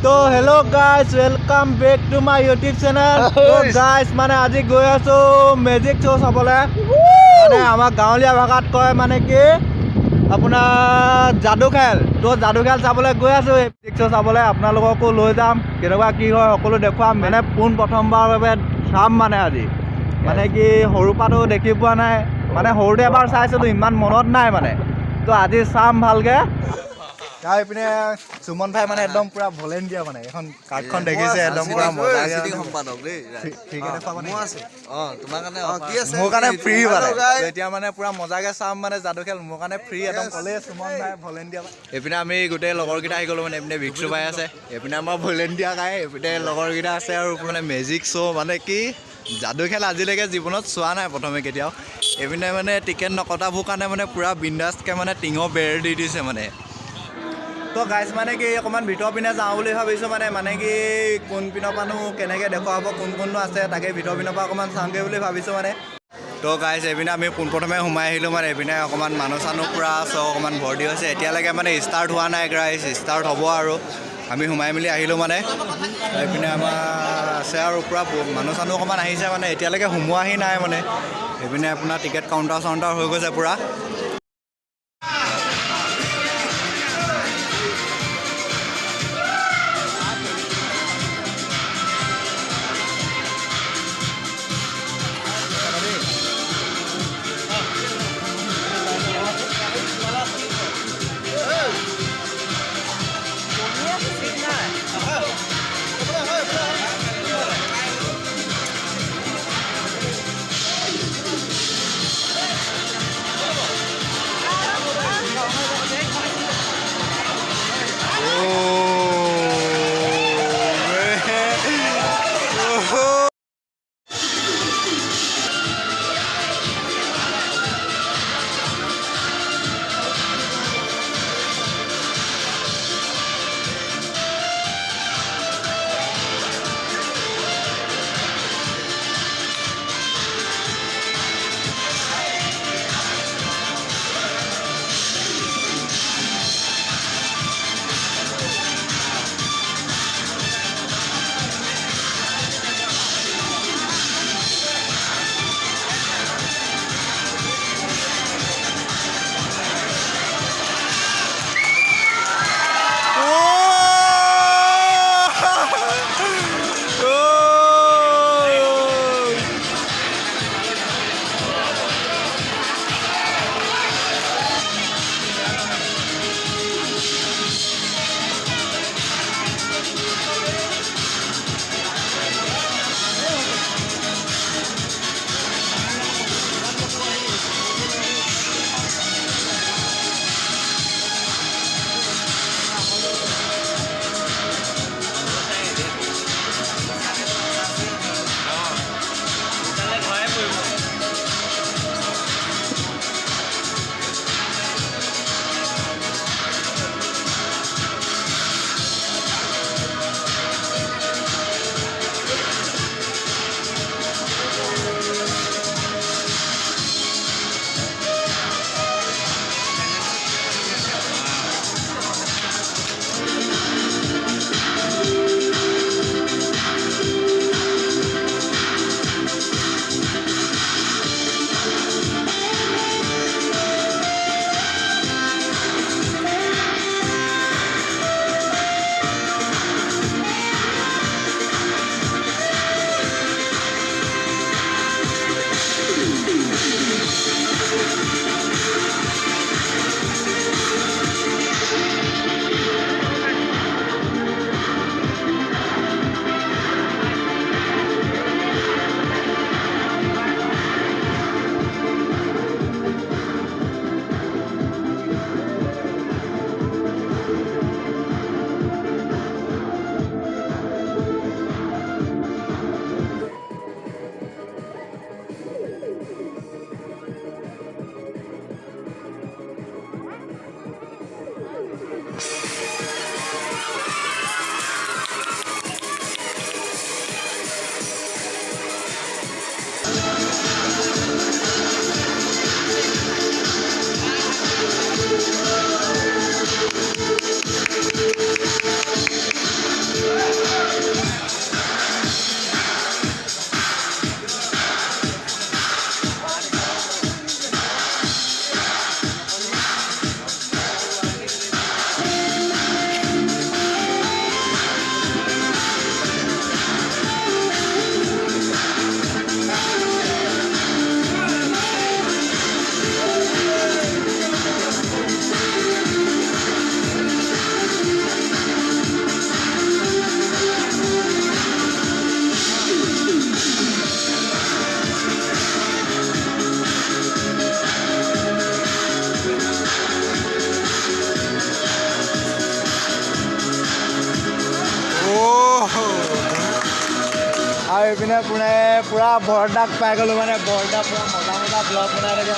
तो hello guys welcome back to my YouTube channel तो guys माने आज गई आছো मैजिक शो চাবলে মানে আমাৰ গাঁৱলীয়া ভাষাত কয় মানে কি আপোনাৰ যাদু খেল তো যাদু খেল চাবলে গৈ আছো मैजिक शो চাবলে আপোনালোককো লৈ যাম কেনেকুৱা কি হয় সকলো দেখুৱাম মানে পোন প্ৰথমবাৰৰ বাবে চাম মানে আজি মানে কি সৰুপাটো দেখি পোৱা নাই মানে সৰুতে এবাৰ চাইছিলো ইমান মনত নাই মানে তো আজি চাম ভালকে পিনে সুমন ভাই মানে একদম পুৰা ভলেণ্টিয়াৰ মানে এখন কাৰ্ডখন দেখিছে একদম পুৰা মজা চিটি সম্পাদক দেই ঠিক আছে মই আছে তোমাৰ কাৰণে কি আছে মোৰ কাৰণে ফ্ৰী মানে এতিয়া মানে পুৰা মজাকে চাম মানে যাদু খেল মোৰ কাৰণে ফ্ৰী একদম ক'লে সুমন ভাই ভলেণ্টিয়াৰ এইপিনে আমি গোটেই লগৰকেইটা আহি গ'লো মানে এইপিনে ভিক্ষু ভাই আছে এইপিনে আমাৰ ভলেণ্টিয়াৰ গাই এইপিনে লগৰকেইটা আছে আৰু মানে মেজিক শ্ব' মানে কি যাদু খেল আজিলৈকে জীৱনত চোৱা নাই প্ৰথমে কেতিয়াও এইপিনে মানে টিকেট নকটাবোৰ কাৰণে মানে পুৰা বিন্দাছকৈ মানে টিঙৰ বেৰ দি দিছে মানে তো গাইজ মানে কি অকণমান ভিতৰ পিনে যাওঁ বুলি ভাবিছোঁ মানে কি কোন পিনৰ পৰানো কেনেকৈ দেখুৱাব কোননো আছে তাকে ভিতৰ পিনৰ পৰা অকণমান চাওঁগৈ বুলি ভাবিছোঁ মানে তো গাইজ এইপিনে আমি পোনপ্ৰথমে সোমাই আহিলোঁ মানে এইপিনে অকণমান মানুহ চানুহ পূৰা চব অকণমান ভৰ্তি হৈছে এতিয়ালৈকে মানে ষ্টাৰ্ট হোৱা নাই গাইজ ষ্টাৰ্ট হ'ব আৰু আমি সোমাই মেলি আহিলোঁ মানে এইপিনে আমাৰ আছে আৰু পূৰা মানুহ চানুহ অকণমান আহিছে মানে এতিয়ালৈকে সোমোৱাহি নাই মানে এইপিনে আপোনাৰ টিকেট কাউণ্টাৰ চাউণ্টাৰ হৈ গৈছে পূৰা এইপিনে পুৰা বৰদাক পাই গ'লোঁ মানে বৰদা পুৰা মজা ব্লগ বনাই থাকে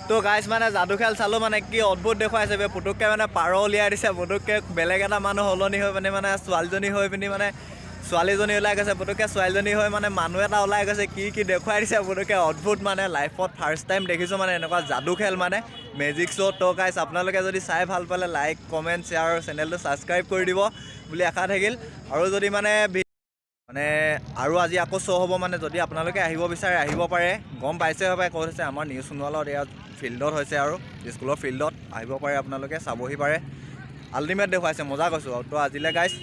তো গাইজ মানে যাদু খেল চালোঁ মানে কি অদ্ভুত দেখুৱাইছে বে পুতুককৈ মানে পাৰ উলিয়াই দিছে পুতুককৈ বেলেগ এটা মানুহ সলনি হৈ পিনি মানে ছোৱালীজনী হৈ পিনি মানে ছোৱালীজনী ওলাই গৈছে পুতুককৈ ছোৱালীজনী হৈ মানে মানুহ এটা ওলাই গৈছে কি দেখুৱাই দিছে পুতুককৈ অদ্ভুত মানে লাইফত ফাৰ্ষ্ট টাইম দেখিছোঁ মানে এনেকুৱা যাদু খেল মানে মেজিক শ্ব' তো গাইজ আপোনালোকে যদি চাই ভাল পালে লাইক কমেণ্ট শ্বেয়াৰ আৰু চেনেলটো ছাবস্ক্ৰাইব কৰি দিব বুলি আশা থাকিল আৰু যদি মানে আৰু আজি আকৌ শ্ব' হ'ব মানে যদি আপোনালোকে আহিব বিচাৰে আহিব পাৰে গম পাইছে হ'বাই ক'ত হৈছে আমাৰ নিউজ সোণোৱালত ইয়াত ফিল্ডত হৈছে আৰু স্কুলৰ ফিল্ডত আহিব পাৰে আপোনালোকে চাবহি পাৰে আল্টিমেট দেখুৱাইছে মজা কৈছোঁ তো আজিলৈ গাইজ